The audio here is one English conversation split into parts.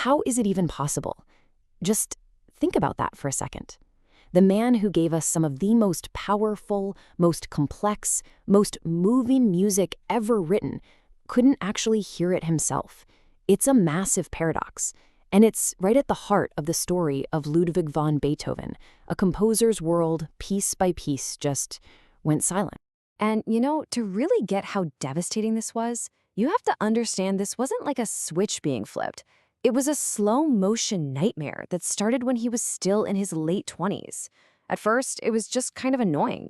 How is it even possible? Just think about that for a second. The man who gave us some of the most powerful, most complex, most moving music ever written couldn't actually hear it himself. It's a massive paradox, and it's right at the heart of the story of Ludwig van Beethoven, a composer's world, piece by piece, just went silent. And, to really get how devastating this was, you have to understand this wasn't like a switch being flipped. It was a slow-motion nightmare that started when he was still in his late 20s. At first, it was just kind of annoying,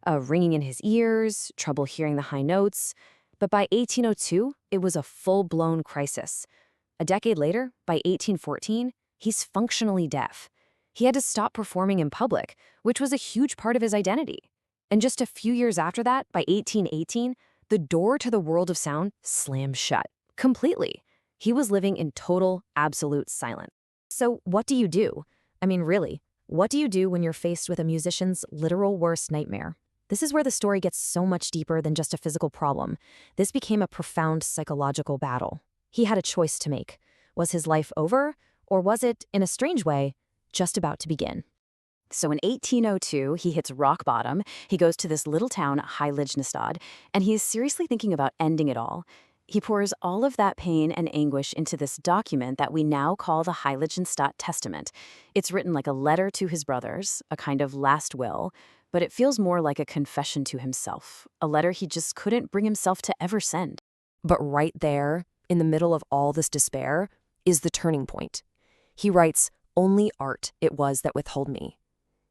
ringing in his ears, trouble hearing the high notes. But by 1802, it was a full-blown crisis. A decade later, by 1814, he's functionally deaf. He had to stop performing in public, which was a huge part of his identity. And just a few years after that, by 1818, the door to the world of sound slammed shut, completely. He was living in total, absolute silence. So what do you do? I mean, really, what do you do when you're faced with a musician's literal worst nightmare? This is where the story gets so much deeper than just a physical problem. This became a profound psychological battle. He had a choice to make. Was his life over, or was it, in a strange way, just about to begin? So in 1802, he hits rock bottom. He goes to this little town, Heiligenstadt, and he is seriously thinking about ending it all. He pours all of that pain and anguish into this document that we now call the Heiligenstadt Testament. It's written like a letter to his brothers, a kind of last will, but it feels more like a confession to himself, a letter he just couldn't bring himself to ever send. But right there, in the middle of all this despair, is the turning point. He writes, "Only art it was that withheld me."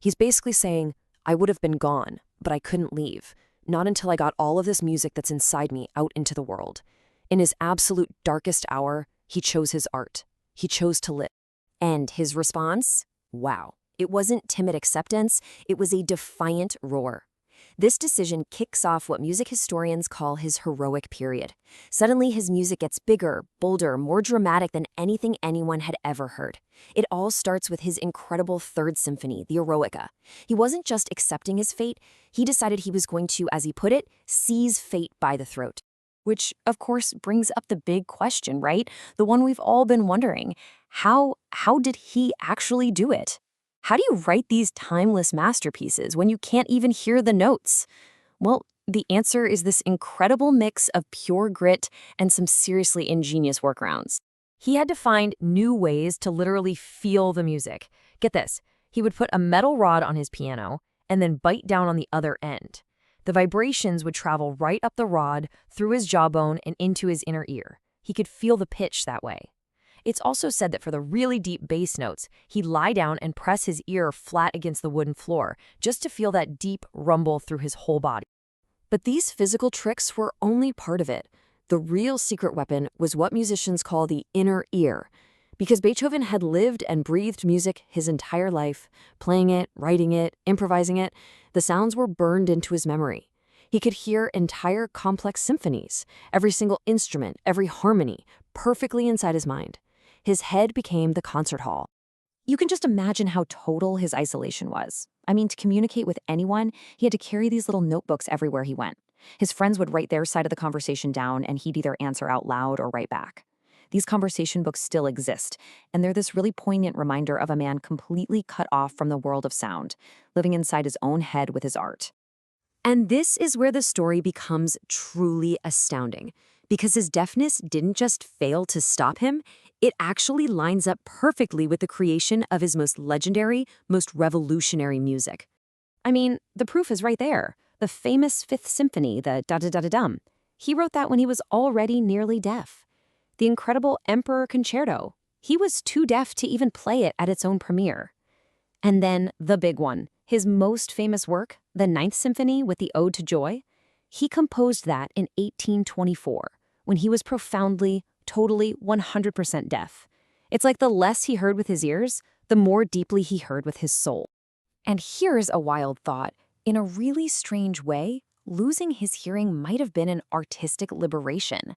He's basically saying, I would have been gone, but I couldn't leave, not until I got all of this music that's inside me out into the world. In his absolute darkest hour, he chose his art. He chose to live. And his response? Wow. It wasn't timid acceptance, it was a defiant roar. This decision kicks off what music historians call his heroic period. Suddenly, his music gets bigger, bolder, more dramatic than anything anyone had ever heard. It all starts with his incredible Third Symphony, the Eroica. He wasn't just accepting his fate, he decided he was going to, as he put it, seize fate by the throat. Which, of course, brings up the big question, right? The one we've all been wondering. How did he actually do it? How do you write these timeless masterpieces when you can't even hear the notes? Well, the answer is this incredible mix of pure grit and some seriously ingenious workarounds. He had to find new ways to literally feel the music. Get this, he would put a metal rod on his piano and then bite down on the other end. The vibrations would travel right up the rod, through his jawbone, and into his inner ear. He could feel the pitch that way. It's also said that for the really deep bass notes, he'd lie down and press his ear flat against the wooden floor, just to feel that deep rumble through his whole body. But these physical tricks were only part of it. The real secret weapon was what musicians call the inner ear. Because Beethoven had lived and breathed music his entire life, playing it, writing it, improvising it, the sounds were burned into his memory. He could hear entire complex symphonies, every single instrument, every harmony, perfectly inside his mind. His head became the concert hall. You can just imagine how total his isolation was. I mean, to communicate with anyone, he had to carry these little notebooks everywhere he went. His friends would write their side of the conversation down, and he'd either answer out loud or write back. These conversation books still exist, and they're this really poignant reminder of a man completely cut off from the world of sound, living inside his own head with his art. And this is where the story becomes truly astounding, because his deafness didn't just fail to stop him, it actually lines up perfectly with the creation of his most legendary, most revolutionary music. I mean, the proof is right there. The famous Fifth Symphony, the da-da-da-da-dum. He wrote that when he was already nearly deaf. The incredible Emperor Concerto. He was too deaf to even play it at its own premiere. And then the big one, his most famous work, the Ninth Symphony with the Ode to Joy. He composed that in 1824, when he was profoundly, totally 100% deaf. It's like the less he heard with his ears, the more deeply he heard with his soul. And here's a wild thought. In a really strange way, losing his hearing might have been an artistic liberation.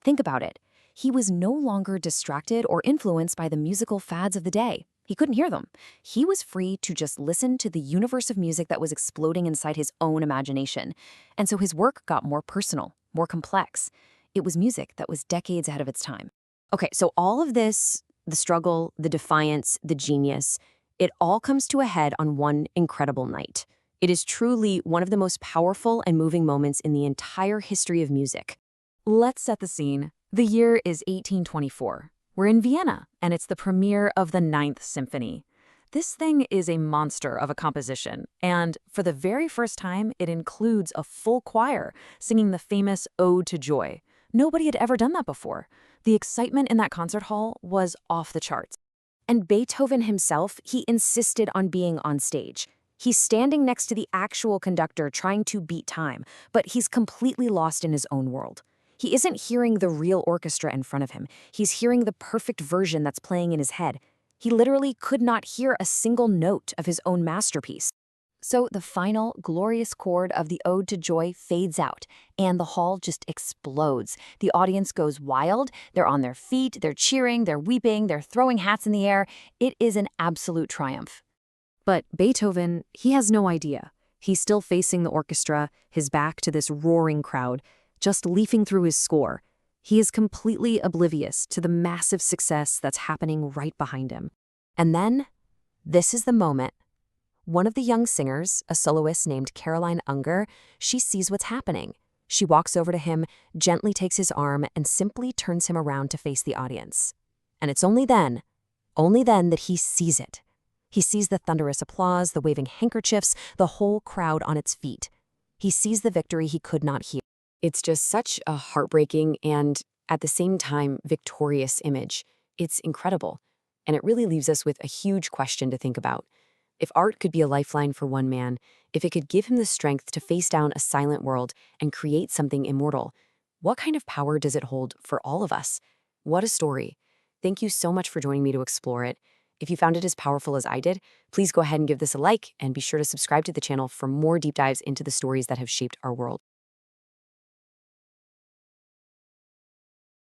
Think about it. He was no longer distracted or influenced by the musical fads of the day. He couldn't hear them. He was free to just listen to the universe of music that was exploding inside his own imagination. And so his work got more personal, more complex. It was music that was decades ahead of its time. Okay, so all of this, the struggle, the defiance, the genius, it all comes to a head on one incredible night. It is truly one of the most powerful and moving moments in the entire history of music. Let's set the scene. The year is 1824. We're in Vienna, and it's the premiere of the Ninth Symphony. This thing is a monster of a composition, and for the very first time, it includes a full choir singing the famous Ode to Joy. Nobody had ever done that before. The excitement in that concert hall was off the charts. And Beethoven himself, he insisted on being on stage. He's standing next to the actual conductor trying to beat time, but he's completely lost in his own world. He isn't hearing the real orchestra in front of him. He's hearing the perfect version that's playing in his head. He literally could not hear a single note of his own masterpiece. So the final, glorious chord of the Ode to Joy fades out, and the hall just explodes. The audience goes wild. They're on their feet, they're cheering, they're weeping, they're throwing hats in the air. It is an absolute triumph. But Beethoven, he has no idea. He's still facing the orchestra, his back to this roaring crowd, just leafing through his score. He is completely oblivious to the massive success that's happening right behind him. And then, this is the moment. One of the young singers, a soloist named Caroline Unger, she sees what's happening. She walks over to him, gently takes his arm, and simply turns him around to face the audience. And it's only then that he sees it. He sees the thunderous applause, the waving handkerchiefs, the whole crowd on its feet. He sees the victory he could not hear. It's just such a heartbreaking and, at the same time, victorious image. It's incredible. And it really leaves us with a huge question to think about. If art could be a lifeline for one man, if it could give him the strength to face down a silent world and create something immortal, what kind of power does it hold for all of us? What a story. Thank you so much for joining me to explore it. If you found it as powerful as I did, please go ahead and give this a like and be sure to subscribe to the channel for more deep dives into the stories that have shaped our world.